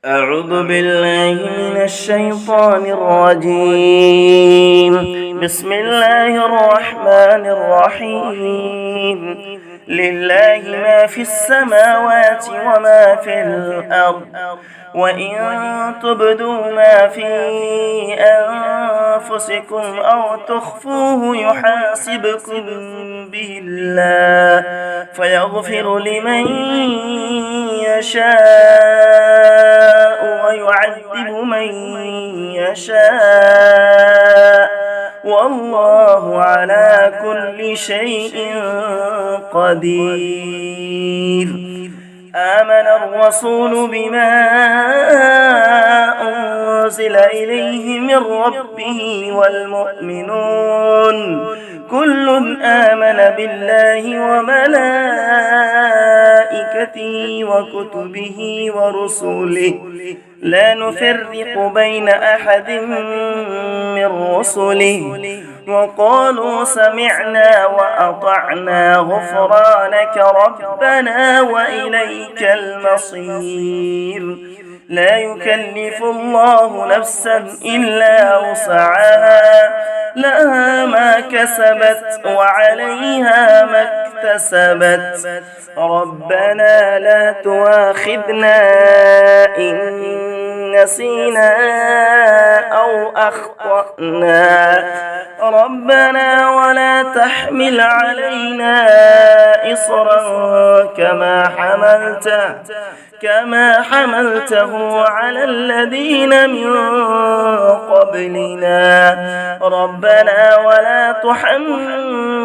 أعوذ بالله من الشيطان الرجيم. بسم الله الرحمن الرحيم. لله ما في السماوات وما في الأرض، وإن تبدوا ما في أنفسكم أو تخفوه يحاسبكم به الله فيغفر لمن يشاء ويعذب من يشاء، والله على كل شيء قدير. آمن الرسول بما أنزل إليه من ربه والمؤمنون كل آمن بالله وملائكته وكتبه ورسله لا نفرق بين أحد من رسله، وقالوا سمعنا وأطعنا غفرانك ربنا وإليك المصير. لا يكلف الله نفسا إلا وسعها، لها ما كسبت وعليها ما اكتسبت. ربنا لا تؤاخذنا إن نسينا أو أخطأنا، ربنا ولا تحمل علينا إصرا كما حملته على الذين من قبلنا، ربنا ولا تحملنا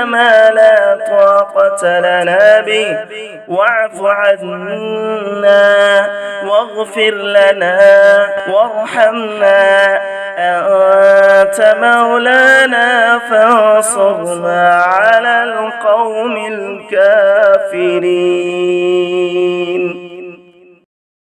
ما لا طاقة لنا به واعف عنا واغفر لنا وارحمنا، أنت مولانا فانصرنا على القوم الكافرين.